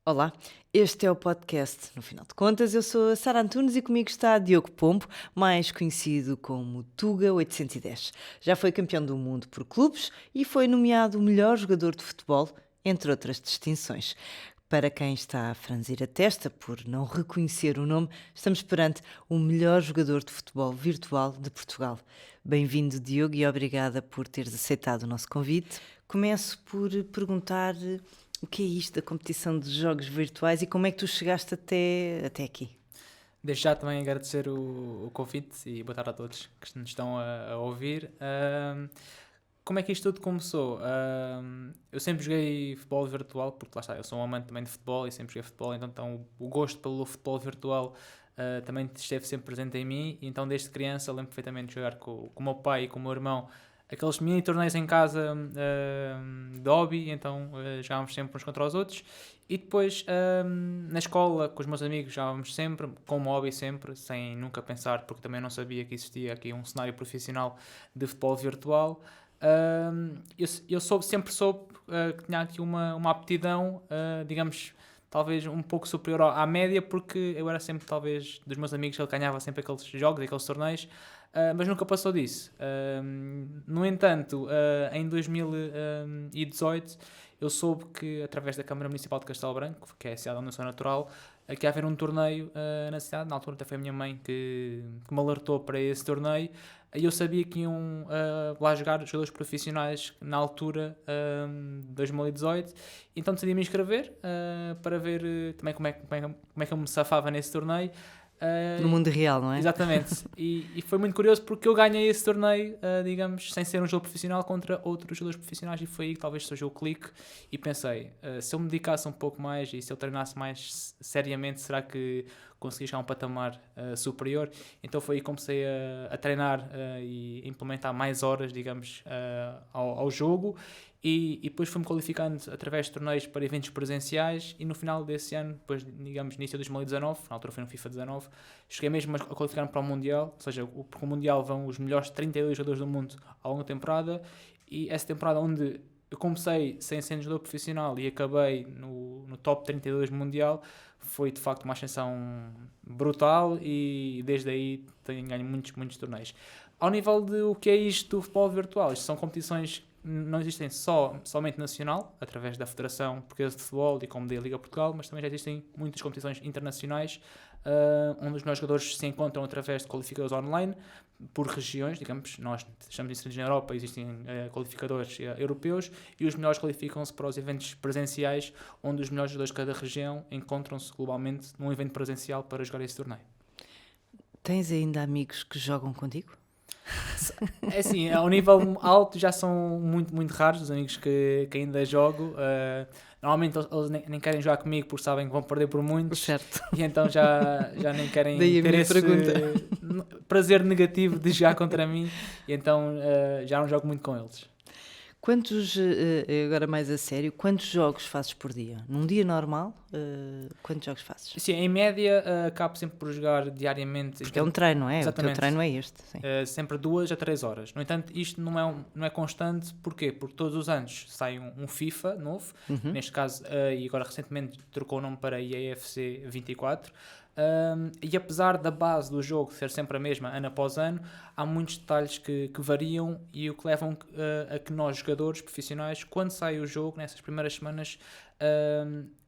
Olá, este é o podcast. No final de contas, eu sou a Sara Antunes e comigo está Diogo Pombo, mais conhecido como Tuga 810. Já foi campeão do mundo por clubes e foi nomeado o melhor jogador de futebol, entre outras distinções. Para quem está a franzir a testa por não reconhecer o nome, estamos perante o melhor jogador de futebol virtual de Portugal. Bem-vindo, Diogo, e obrigada por teres aceitado o nosso convite. Começo por perguntar o que é isto da competição de jogos virtuais e como é que tu chegaste até aqui? Desde já também agradecer o convite e boa tarde a todos que nos estão a ouvir. Como é que isto tudo começou? Eu sempre joguei futebol virtual, porque lá está, eu sou um amante também de futebol e sempre joguei futebol, então o gosto pelo futebol virtual também esteve sempre presente em mim. E então desde criança lembro perfeitamente de jogar com o meu pai e com o meu irmão aqueles mini torneios em casa de hobby, então jogávamos sempre uns contra os outros. E depois na escola com os meus amigos jogávamos sempre, como hobby sempre, sem nunca pensar, porque também não sabia que existia aqui um cenário profissional de futebol virtual. Eu sempre soube que tinha aqui uma aptidão, digamos, talvez um pouco superior à média, porque eu era sempre, talvez, dos meus amigos, ele ganhava sempre aqueles jogos, aqueles torneios, mas nunca passou disso. No entanto, em 2018, eu soube que, através da Câmara Municipal de Castelo Branco, que é a cidade onde eu sou natural, que ia haver um torneio na cidade. Na altura até foi a minha mãe que me alertou para esse torneio. E eu sabia que iam lá jogar jogadores profissionais na altura de 2018, então decidi me inscrever para ver também como é que eu me safava nesse torneio. No mundo real, não é? Exatamente, e foi muito curioso porque eu ganhei esse torneio, digamos, sem ser um jogo profissional contra outros jogadores profissionais, e foi aí que talvez surgiu o clique e pensei, se eu me dedicasse um pouco mais e se eu treinasse mais seriamente, será que conseguia chegar a um patamar superior? Então foi aí que comecei a treinar e implementar mais horas, digamos, ao jogo. E depois fui-me qualificando através de torneios para eventos presenciais, e no final desse ano, depois, digamos, início de 2019, na altura foi no FIFA 19, cheguei mesmo a qualificar-me para o Mundial, ou seja, porque o Mundial vão os melhores 32 jogadores do mundo ao longo da temporada, e essa temporada onde eu comecei sem ser jogador profissional e acabei no top 32 mundial, foi de facto uma ascensão brutal, e desde aí tenho ganho muitos torneios. Ao nível de o que é isto do futebol virtual, isto são competições não existem somente nacional, através da Federação Portuguesa de Futebol e como da Liga Portugal, mas também já existem muitas competições internacionais, onde os melhores jogadores se encontram através de qualificadores online, por regiões, digamos, nós estamos inseridos na Europa, existem qualificadores europeus, e os melhores qualificam-se para os eventos presenciais, onde os melhores jogadores de cada região encontram-se globalmente num evento presencial para jogar esse torneio. Tens ainda amigos que jogam contigo? É assim, ao nível alto já são muito raros os amigos que ainda jogo. Normalmente eles nem querem jogar comigo porque sabem que vão perder por muitos. Certo. E então já nem querem Daí a ter minha esse pergunta. prazer negativo de jogar contra mim, e então já não jogo muito com eles. Agora mais a sério, quantos jogos fazes por dia? Num dia normal, quantos jogos fazes? Sim, em média acabo sempre por jogar diariamente. Porque é um treino, não é? Exatamente. O teu treino é este. Sim. Sempre 2 a 3 horas. No entanto, isto não é constante. Porquê? Porque todos os anos sai um FIFA novo, neste caso, e agora recentemente trocou o nome para EAFC 24. E apesar da base do jogo ser sempre a mesma ano após ano, há muitos detalhes que variam, e o que levam a que nós, jogadores profissionais, quando sai o jogo, nessas primeiras semanas,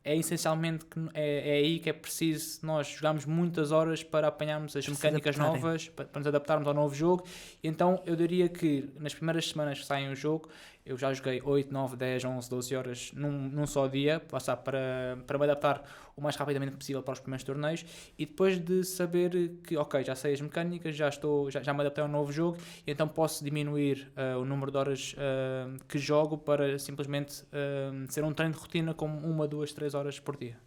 é essencialmente é aí que é preciso nós jogarmos muitas horas para apanharmos as mecânicas novas, para nos adaptarmos ao novo jogo. E então eu diria que nas primeiras semanas que saem o jogo, eu já joguei 8, 9, 10, 11, 12 horas num só dia, para me adaptar o mais rapidamente possível para os primeiros torneios, e depois de saber que, ok, já sei as mecânicas, já me adaptei ao novo jogo, e então posso diminuir o número de horas que jogo para simplesmente ser um treino de rotina com 1, 2, 3 horas por dia.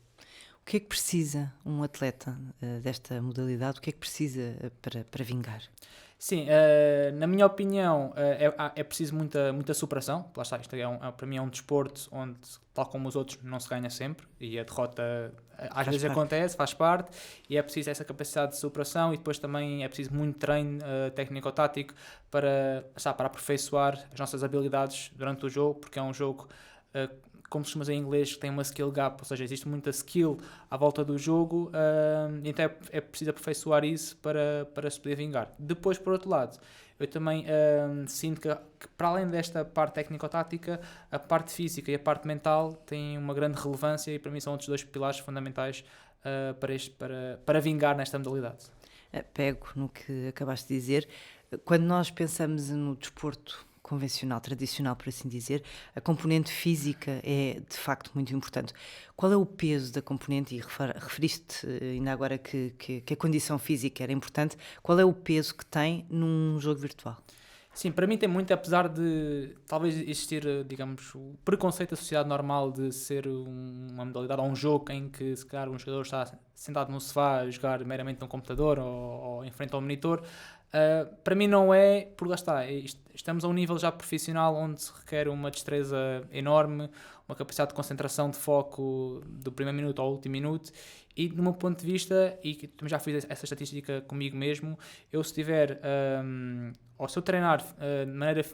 O que é que precisa um atleta desta modalidade? O que é que precisa para vingar? Sim, na minha opinião, é preciso muita superação. Lá está, isto para mim é um desporto onde, tal como os outros, não se ganha sempre, e a derrota às vezes acontece, faz parte, e é preciso essa capacidade de superação, e depois também é preciso muito treino técnico-tático para aperfeiçoar as nossas habilidades durante o jogo, porque é um jogo como se chama em inglês, que tem uma skill gap, ou seja, existe muita skill à volta do jogo, então é preciso aperfeiçoar isso para se poder vingar. Depois, por outro lado, eu também sinto que para além desta parte técnico-tática, a parte física e a parte mental têm uma grande relevância e para mim são outros dois pilares fundamentais para vingar nesta modalidade. Pego no que acabaste de dizer. Quando nós pensamos no desporto convencional, tradicional, por assim dizer, a componente física é de facto muito importante. Qual é o peso da componente, e referiste ainda agora que a condição física era importante, qual é o peso que tem num jogo virtual? Sim, para mim tem muito, apesar de talvez existir, digamos, o preconceito da sociedade normal de ser uma modalidade ou um jogo em que se calhar um jogador está sentado no sofá a jogar meramente num computador ou em frente ao monitor. Para mim não é, porque lá está, estamos a um nível já profissional onde se requer uma destreza enorme, uma capacidade de concentração, de foco do primeiro minuto ao último minuto, e do meu ponto de vista, e também já fiz essa estatística comigo mesmo, eu se tiver, ou se eu treinar de maneira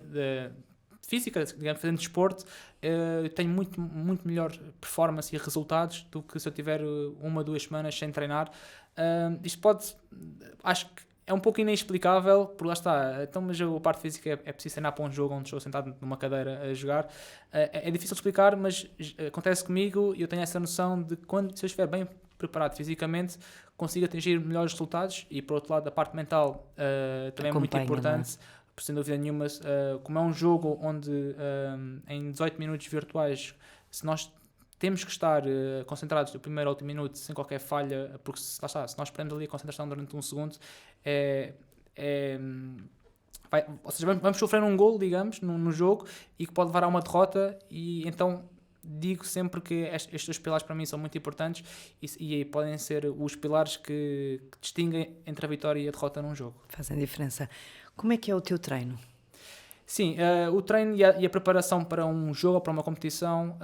física, digamos, fazendo desporto, eu tenho muito, muito melhor performance e resultados do que se eu tiver 1 ou 2 semanas sem treinar. Isto pode, acho que é um pouco inexplicável, porque lá está, então, mas a parte física é preciso treinar para um jogo onde estou sentado numa cadeira a jogar. É difícil de explicar, mas acontece comigo e eu tenho essa noção de que se eu estiver bem preparado fisicamente, consigo atingir melhores resultados. E por outro lado, a parte mental também é muito importante, sem dúvida nenhuma. Como é um jogo onde em 18 minutos virtuais, se nós temos que estar concentrados do primeiro ao último minuto sem qualquer falha, porque lá está, se nós perdemos ali a concentração durante 1 segundo, ou seja, vamos sofrer um golo, digamos, no jogo, e que pode levar a uma derrota. E então digo sempre que estes 2 pilares para mim são muito importantes e podem ser os pilares que distinguem entre a vitória e a derrota num jogo. Fazem diferença. Como é que é o teu treino? Sim, o treino e a preparação para um jogo ou para uma competição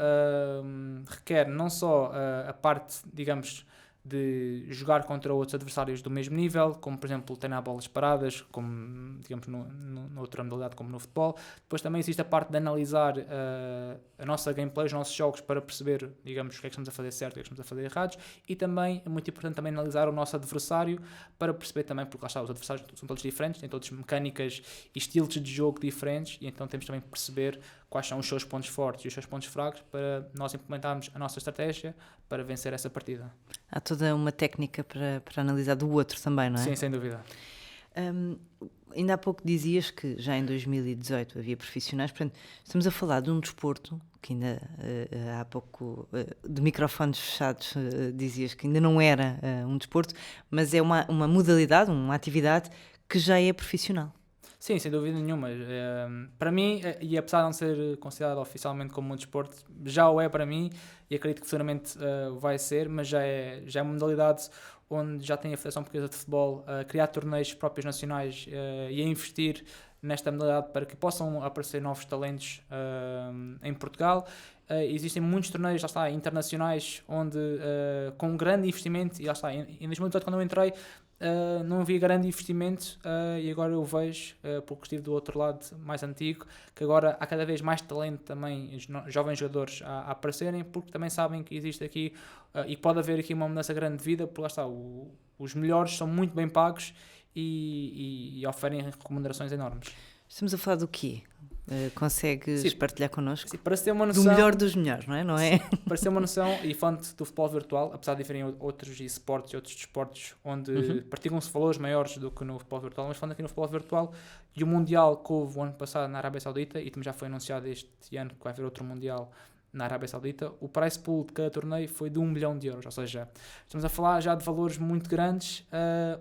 requer não só a parte, digamos, de jogar contra outros adversários do mesmo nível, como por exemplo treinar bolas paradas, como digamos noutra modalidade como no futebol. Depois também existe a parte de analisar a nossa gameplay, os nossos jogos, para perceber, digamos, o que é que estamos a fazer certo e o que é que estamos a fazer errados, e também é muito importante também analisar o nosso adversário para perceber também, porque lá está, os adversários são todos diferentes, têm todas mecânicas e estilos de jogo diferentes, e então temos também que perceber quais são os seus pontos fortes e os seus pontos fracos para nós implementarmos a nossa estratégia para vencer essa partida. Há toda uma técnica para analisar do outro também, não é? Sim, sem dúvida. Ainda há pouco dizias que já em 2018 havia profissionais, portanto, estamos a falar de um desporto que ainda há pouco, de microfones fechados, dizias que ainda não era um desporto, mas é uma modalidade, uma atividade que já é profissional. Sim, sem dúvida nenhuma. Para mim, e apesar de não ser considerado oficialmente como um desporto, já o é para mim, e acredito que futuramente vai ser, mas já é uma modalidade onde já tem a Federação Portuguesa de Futebol a criar torneios próprios nacionais e a investir nesta modalidade para que possam aparecer novos talentos em Portugal. Existem muitos torneios, lá está, internacionais, onde com um grande investimento, e lá está, em 2018 quando eu entrei, não havia grande investimento, e agora eu vejo, porque estive do outro lado mais antigo, que agora há cada vez mais talento também, jovens jogadores a aparecerem, porque também sabem que existe aqui, e pode haver aqui uma mudança grande de vida, porque lá está, os melhores são muito bem pagos e oferem remunerações enormes. Estamos a falar do quê? Consegues partilhar connosco? Sim, para se ter uma noção, do melhor dos melhores, não é? Para se ter uma noção, e falando do futebol virtual, apesar de haverem outros esportes e outros desportos onde praticam-se valores maiores do que no futebol virtual, mas falando aqui no futebol virtual, e o Mundial que houve o ano passado na Arábia Saudita, e também já foi anunciado este ano que vai haver outro Mundial na Arábia Saudita, o price pool de cada torneio foi de 1 milhão de euros, ou seja, estamos a falar já de valores muito grandes,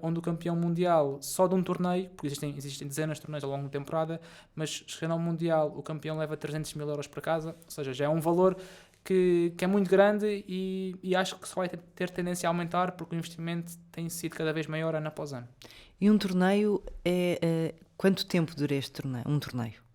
onde o campeão mundial, só de um torneio, porque existem dezenas de torneios ao longo da temporada, mas chegando ao Mundial, o campeão leva 300 mil euros para casa, ou seja, já é um valor que é muito grande e acho que só vai ter tendência a aumentar, porque o investimento tem sido cada vez maior ano após ano. E um torneio quanto tempo dura este torneio? Um torneio?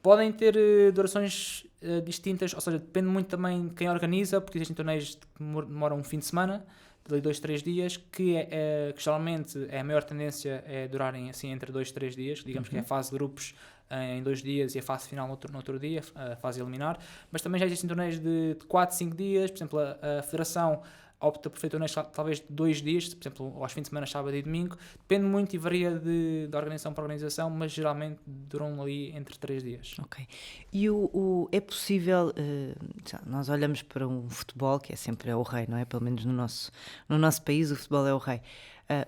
Podem ter durações distintas, ou seja, depende muito também de quem organiza, porque existem torneios que demoram um fim de semana, de 2, 3 dias, que geralmente a maior tendência é durarem assim entre 2, 3 dias, digamos que é a fase de grupos, em 2 dias e a fase final no outro dia, a fase eliminar, mas também já existem torneios de 4, 5 dias, por exemplo, a Federação opta por fazer torneios talvez de 2 dias, por exemplo, aos fins de semana, sábado e domingo, depende muito e varia de organização para organização, mas geralmente duram ali entre 3 dias. Ok. E é possível, nós olhamos para um futebol que é o rei, não é? Pelo menos no nosso país o futebol é o rei.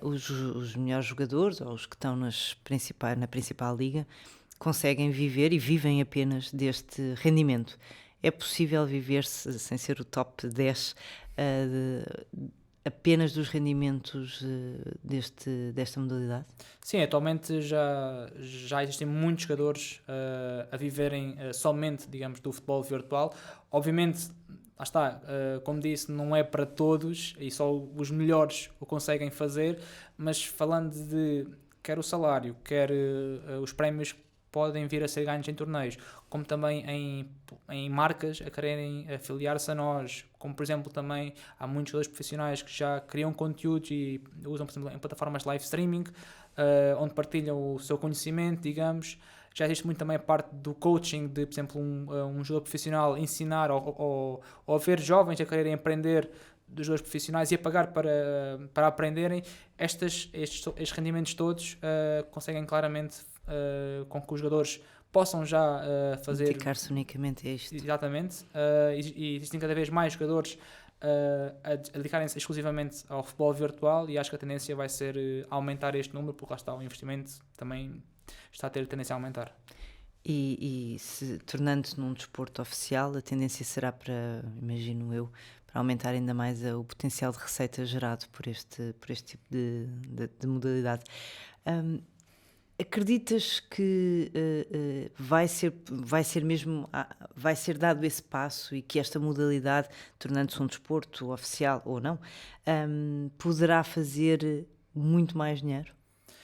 Os melhores jogadores, ou os que estão na principal liga, conseguem viver e vivem apenas deste rendimento. É possível viver-se sem ser o top 10 apenas dos rendimentos desta modalidade? Sim, atualmente já existem muitos jogadores a viverem somente, digamos, do futebol virtual. Obviamente, lá está, como disse, não é para todos e só os melhores o conseguem fazer, mas falando de quer o salário, quer os prémios podem vir a ser ganhos em torneios, como também em marcas a quererem afiliar-se a nós, como por exemplo também há muitos jogadores profissionais que já criam conteúdos e usam, por exemplo, em plataformas de live streaming, onde partilham o seu conhecimento, digamos. Já existe muito também a parte do coaching, de, por exemplo, um jogador profissional ensinar ou ver jovens a quererem aprender dos jogadores profissionais e a pagar para aprenderem. Estes rendimentos todos conseguem claramente com que os jogadores possam já fazer... Dedicar-se unicamente a isto. Exatamente. E existem cada vez mais jogadores a dedicarem-se exclusivamente ao futebol virtual e acho que a tendência vai ser aumentar este número, porque lá está, o investimento também está a ter tendência a aumentar. E se tornando-se num desporto oficial, a tendência será para, imagino eu, para aumentar ainda mais o potencial de receita gerado por este tipo de modalidade. Acreditas que vai ser dado esse passo e que esta modalidade, tornando-se um desporto oficial ou não, poderá fazer muito mais dinheiro?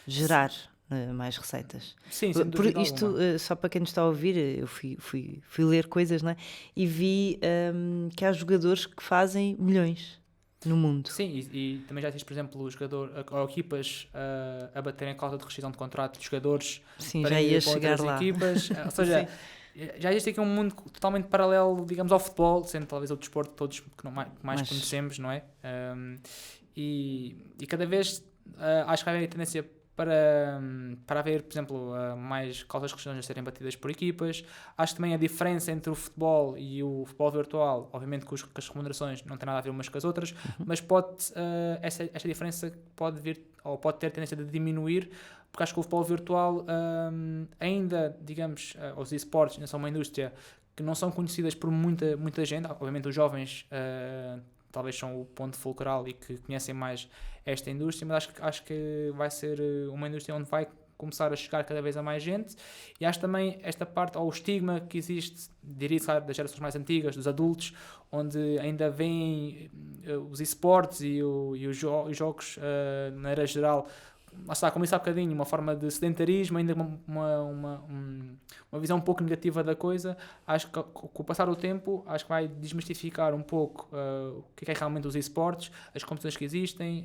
Gerar mais receitas? Sim, sem dúvida alguma. Só para quem nos está a ouvir, eu fui ler coisas, não é? E vi que há jogadores que fazem milhões no mundo. Sim, e também já existe, por exemplo, ou equipas a baterem a causa de rescisão de contrato de jogadores. Sim, para já ia ir para chegar outras lá. equipas. Ou seja, já existe aqui um mundo totalmente paralelo, digamos, ao futebol, sendo talvez o desporto todos que mais conhecemos, não é? E cada vez acho que vai haver tendência para haver, por exemplo, mais causas de rescisões a serem batidas por equipas. Acho que também a diferença entre o futebol e o futebol virtual, obviamente que as remunerações não têm nada a ver umas com as outras, mas esta diferença pode vir, ou pode ter tendência de diminuir, porque acho que o futebol virtual ainda, digamos, os esportes ainda são uma indústria que não são conhecidas por muita gente. Obviamente os jovens talvez são o ponto fulcral e que conhecem mais esta indústria, mas acho que vai ser uma indústria onde vai começar a chegar cada vez a mais gente, e acho também esta parte, ou o estigma que existe, diria, das gerações mais antigas, dos adultos, onde ainda veem os esportes e os jogos, na era geral, como disse há bocadinho, uma forma de sedentarismo, ainda uma visão um pouco negativa da coisa. Acho que com o passar do tempo, acho que vai desmistificar um pouco o que é realmente os esportes, as competições que existem,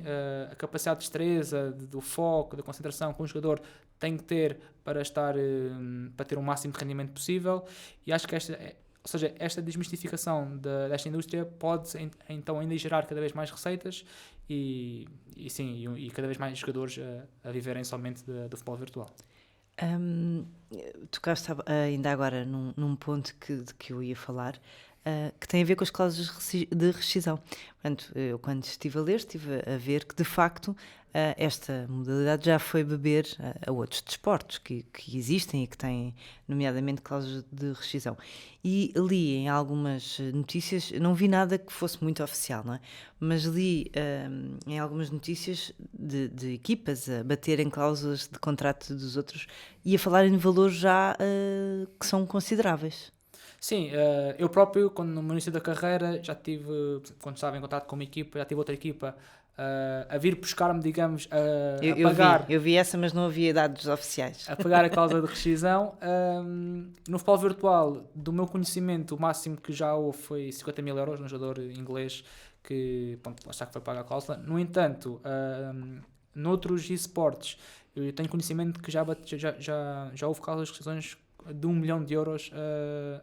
a capacidade de destreza, do foco, da concentração que um jogador tem que ter para ter o máximo de rendimento possível, e acho que esta desmistificação desta indústria pode então ainda gerar cada vez mais receitas e cada vez mais jogadores a viverem somente do futebol virtual. Tocaste ainda agora num ponto que eu ia falar, que tem a ver com as cláusulas de rescisão. Portanto, eu quando estive a ler, estive a ver que de facto esta modalidade já foi beber a outros desportos que existem e que têm nomeadamente cláusulas de rescisão. E li em algumas notícias, não vi nada que fosse muito oficial, não é? Mas li em algumas notícias de equipas a baterem cláusulas de contrato dos outros e a falarem de valores já que são consideráveis. Sim, eu próprio, no início da carreira, quando estava em contato com uma equipa, já tive outra equipa a vir buscar-me, digamos, a pagar. Eu vi essa, mas não havia dados oficiais. A pagar a cláusula de rescisão. No futebol virtual, do meu conhecimento, o máximo que já houve foi 50 mil euros, um jogador inglês que, pronto, lá está que foi pagar a cláusula. No entanto, noutros esportes, Eu tenho conhecimento que já houve casos de rescisões de 1 milhão de euros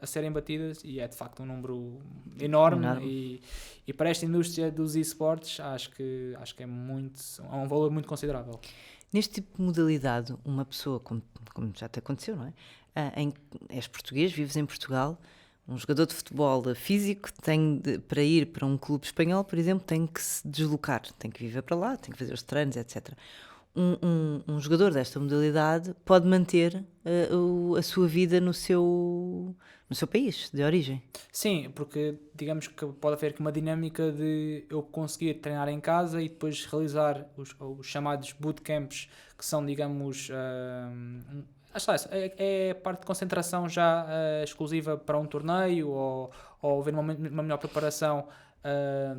a serem batidas, e é de facto um número enorme. E para esta indústria dos esportes acho que é um valor muito considerável. Neste tipo de modalidade, uma pessoa, como já te aconteceu, não é? És português, vives em Portugal, um jogador de futebol físico para ir para um clube espanhol, por exemplo, tem que se deslocar, tem que viver para lá, tem que fazer os treinos, etc. Um jogador desta modalidade pode manter a sua vida no seu país de origem. Sim, porque digamos que pode haver aqui uma dinâmica de eu conseguir treinar em casa e depois realizar os chamados bootcamps, que são, digamos, é parte de concentração já exclusiva para um torneio, ou haver uma melhor preparação,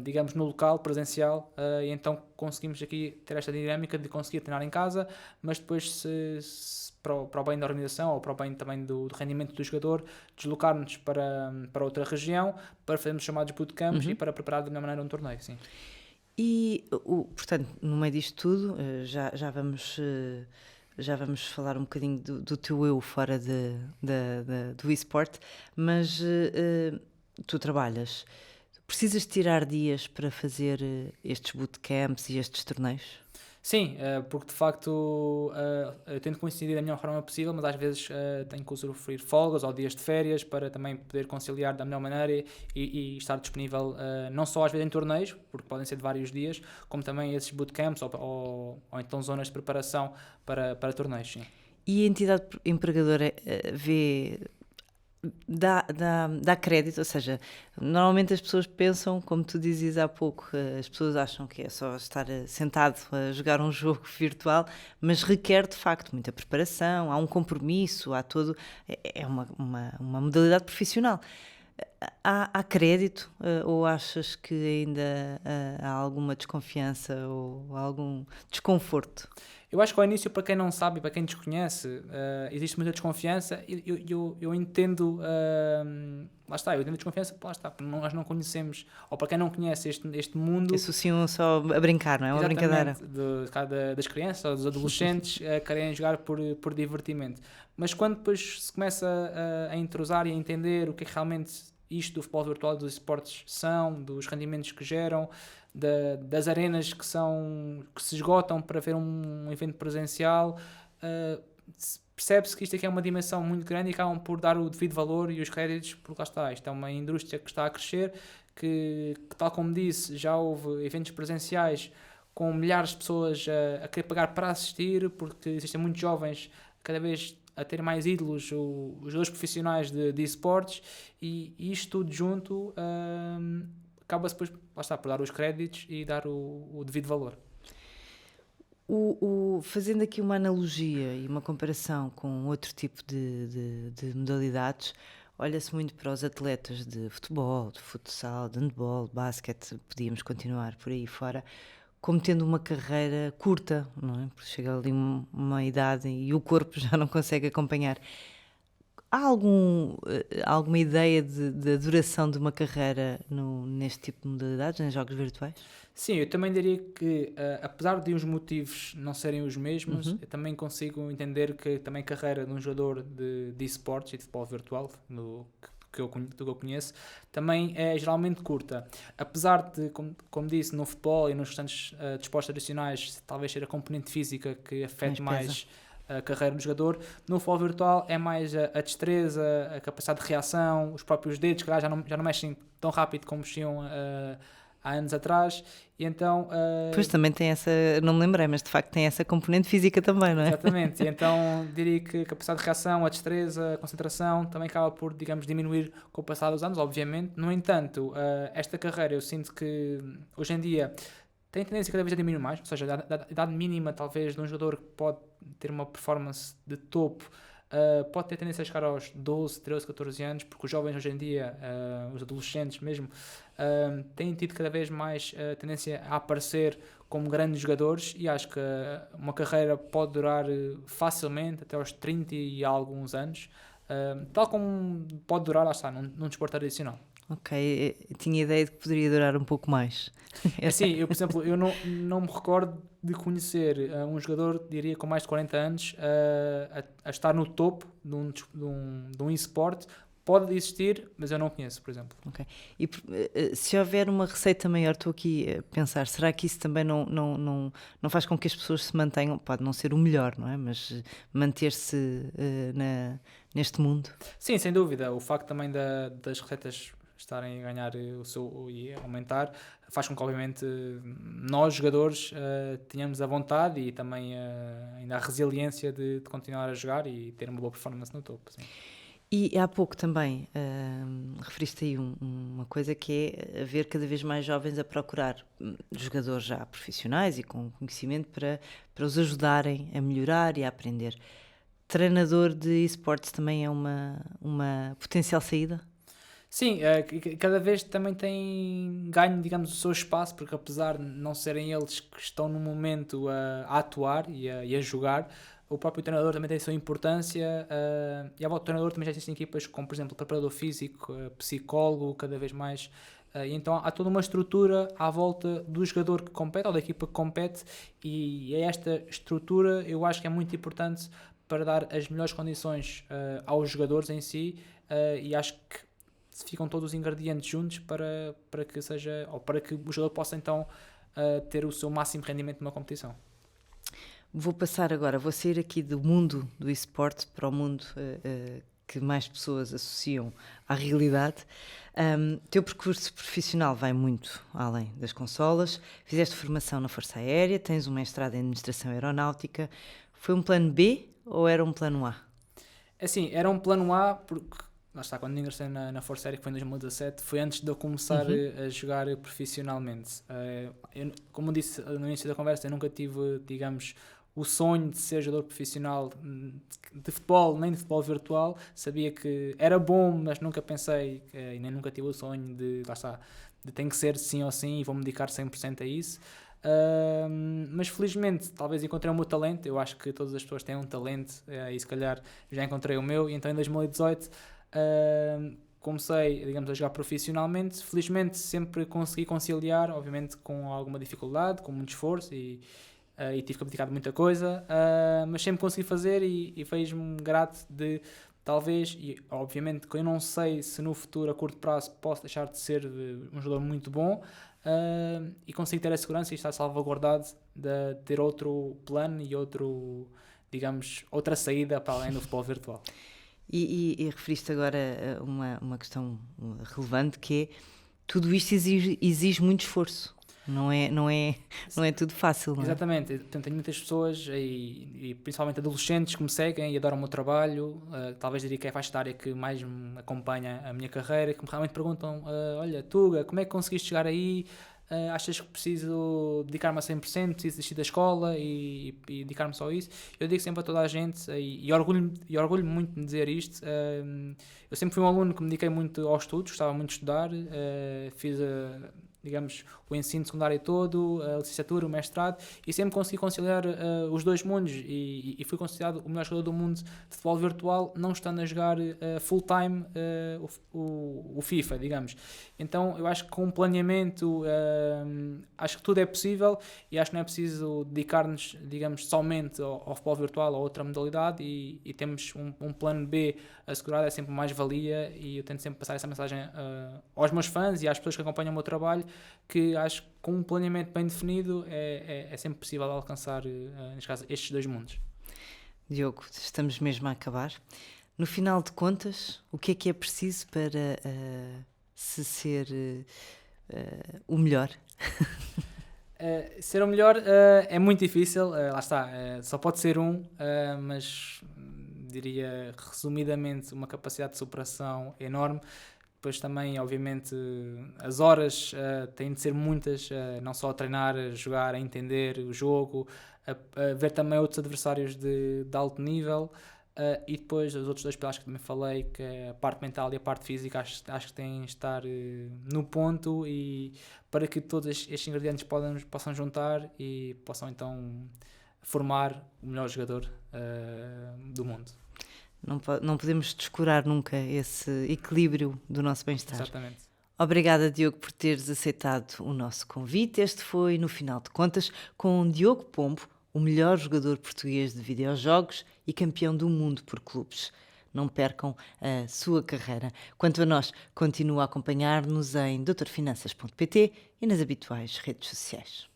digamos, no local, presencial, e então conseguimos aqui ter esta dinâmica de conseguir treinar em casa, mas depois para o bem da organização, ou para o bem também do rendimento do jogador, deslocar-nos para outra região, para fazermos chamados bootcamps e para preparar de uma maneira um torneio, sim. E, portanto, no meio disto tudo, já vamos falar um bocadinho do teu eu fora do eSport, mas tu trabalhas, precisas tirar dias para fazer estes bootcamps e estes torneios? Sim, porque de facto eu tento coincidir da melhor forma possível, mas às vezes tenho que usufruir folgas ou dias de férias para também poder conciliar da melhor maneira e estar disponível não só às vezes em torneios, porque podem ser de vários dias, como também esses bootcamps ou então zonas de preparação para torneios, sim. E a entidade empregadora dá crédito, ou seja, normalmente as pessoas pensam, como tu dizias há pouco, as pessoas acham que é só estar sentado a jogar um jogo virtual, mas requer de facto muita preparação, há um compromisso, é uma modalidade profissional. Há crédito ou achas que ainda há alguma desconfiança ou algum desconforto? Eu acho que ao início, para quem não sabe e para quem desconhece, existe muita desconfiança. Eu entendo, lá está, eu entendo a desconfiança, lá está, porque nós não conhecemos, ou para quem não conhece este mundo. Associam só a brincar, não é? Uma brincadeira. Das crianças ou dos adolescentes querem jogar por divertimento. Mas quando depois se começa a entrosar e a entender o que é que realmente isto do futebol virtual, dos esportes são, dos rendimentos que geram, das arenas que se esgotam para ver um evento presencial, percebe-se que isto aqui é uma dimensão muito grande e acabam por dar o devido valor e os créditos, porque lá está, isto é uma indústria que está a crescer, que tal como disse, já houve eventos presenciais com milhares de pessoas a querer pagar para assistir, porque existem muitos jovens cada vez a ter mais ídolos, os jogadores profissionais de esportes, e isto tudo junto acaba-se depois, lá está, por dar os créditos e dar o devido valor. Fazendo aqui uma analogia e uma comparação com outro tipo de modalidades, olha-se muito para os atletas de futebol, de futsal, de handball, de basquete, podíamos continuar por aí fora, como tendo uma carreira curta, não é? Porque chega ali uma idade e o corpo já não consegue acompanhar. Há alguma ideia da duração de uma carreira neste tipo de modalidades, nos jogos virtuais? Sim, eu também diria que, apesar de os motivos não serem os mesmos, eu também consigo entender que também a carreira de um jogador de esportes e de futebol virtual, que eu conheço, também é geralmente curta. Apesar de, como disse, no futebol e nos restantes desportos tradicionais, talvez ser a componente física que afete mais a carreira do jogador, no futebol virtual é mais a destreza, a capacidade de reação, os próprios dedos, que já não mexem tão rápido como mexiam há anos atrás, e então... Pois também tem essa, não me lembrei, mas de facto tem essa componente física também, não é? Exatamente, e então diria que a capacidade de reação, a destreza, a concentração também acaba por, digamos, diminuir com o passar dos anos, obviamente. No entanto, esta carreira eu sinto que hoje em dia tem tendência cada vez a diminuir mais, ou seja, a idade mínima talvez de um jogador que pode ter uma performance de topo, pode ter tendência a chegar aos 12, 13, 14 anos, porque os jovens hoje em dia, os adolescentes mesmo, têm tido cada vez mais tendência a aparecer como grandes jogadores, e acho que uma carreira pode durar facilmente até aos 30 e alguns anos, tal como pode durar, lá está, num desporto tradicional. Ok, eu tinha ideia de que poderia durar um pouco mais. Assim, eu, por exemplo, eu não me recordo de conhecer um jogador, diria, com mais de 40 anos a estar no topo de um eSport. Pode existir, mas eu não conheço, por exemplo. Ok. E se houver uma receita maior, estou aqui a pensar, será que isso também não faz com que as pessoas se mantenham, pode não ser o melhor, não é? Mas manter-se neste mundo? Sim, sem dúvida. O facto também das receitas estarem a ganhar e a aumentar faz com que, obviamente, nós, jogadores, tenhamos a vontade e também ainda a resiliência de continuar a jogar e ter uma boa performance no topo. Sim. E há pouco também referiste aí uma coisa que é haver cada vez mais jovens a procurar jogadores já profissionais e com conhecimento para os ajudarem a melhorar e a aprender. Treinador de esportes também é uma potencial saída? Sim, cada vez também tem ganho, digamos, o seu espaço, porque apesar de não serem eles que estão no momento a atuar e a jogar, o próprio treinador também tem a sua importância e a volta do treinador também já existem equipas como, por exemplo, preparador físico, psicólogo, cada vez mais. E então há toda uma estrutura à volta do jogador que compete ou da equipa que compete e esta estrutura eu acho que é muito importante para dar as melhores condições aos jogadores em si e acho que ficam todos os ingredientes juntos para que seja, ou para que o jogador possa então ter o seu máximo rendimento numa competição. Vou passar agora, vou sair aqui do mundo do esporte para o mundo que mais pessoas associam à realidade. Teu percurso profissional vai muito além das consolas, fizeste formação na Força Aérea, tens um mestrado em Administração Aeronáutica. Foi um plano B ou era um plano A? Assim, era um plano A porque, lá está, quando ingressei na Força Aérea, que foi em 2017, foi antes de eu começar a jogar profissionalmente. Como disse no início da conversa, eu nunca tive, digamos, o sonho de ser jogador profissional de futebol, nem de futebol virtual. Sabia que era bom, mas nunca pensei, e nem nunca tive o sonho de, lá está, de tem que ser sim ou sim e vou-me dedicar 100% a isso. Mas felizmente talvez encontrei o meu talento. Eu acho que todas as pessoas têm um talento e se calhar já encontrei o meu, e então em 2018 comecei, digamos, a jogar profissionalmente. Felizmente sempre consegui conciliar, obviamente com alguma dificuldade, com muito esforço e tive que abdicar de muita coisa, mas sempre consegui fazer e fez-me grato de talvez, e obviamente que eu não sei se no futuro a curto prazo posso deixar de ser um jogador muito bom, e consigo ter a segurança e estar salvaguardado de ter outro plano e digamos, outra saída para além do futebol virtual. E referiste agora a uma questão relevante, que é tudo isto exige muito esforço. Não é tudo fácil, não é? Exatamente. Portanto, tenho muitas pessoas e principalmente adolescentes que me seguem e adoram o meu trabalho. Talvez diria que é a faixa etária que mais me acompanha a minha carreira, que me realmente perguntam: olha, Tuga, como é que conseguiste chegar aí? Achas que preciso dedicar-me a 100%? Preciso desistir da escola e dedicar-me só a isso? Eu digo sempre a toda a gente e orgulho-me muito de dizer isto. Eu sempre fui um aluno que me dediquei muito aos estudos, gostava muito de estudar, fiz digamos, o ensino secundário todo, a licenciatura, o mestrado, e sempre consegui conciliar os dois mundos e fui considerado o melhor jogador do mundo de futebol virtual, não estando a jogar full-time o FIFA, digamos. Então, eu acho que com um planeamento, acho que tudo é possível e acho que não é preciso dedicar-nos, digamos, somente ao futebol virtual ou a outra modalidade e temos um plano B assegurado, é sempre mais-valia e eu tento sempre passar essa mensagem aos meus fãs e às pessoas que acompanham o meu trabalho, que acho que com um planeamento bem definido é sempre possível alcançar, neste caso, estes dois mundos. Diogo, estamos mesmo a acabar. No final de contas, o que é preciso para se ser o melhor? Ser o melhor é muito difícil, lá está, só pode ser mas diria resumidamente uma capacidade de superação enorme. Depois também, obviamente, as horas têm de ser muitas, não só a treinar, a jogar, a entender o jogo, a ver também outros adversários de alto nível, e depois os outros dois pilares que também falei, que é a parte mental e a parte física, acho que têm de estar no ponto e para que todos estes ingredientes possam juntar e possam então formar o melhor jogador do mundo. Não podemos descurar nunca esse equilíbrio do nosso bem-estar. Exatamente. Obrigada, Diogo, por teres aceitado o nosso convite. Este foi, no final de contas, com Diogo Pombo, o melhor jogador português de videojogos e campeão do mundo por clubes. Não percam a sua carreira. Quanto a nós, continua a acompanhar-nos em doutorfinanças.pt e nas habituais redes sociais.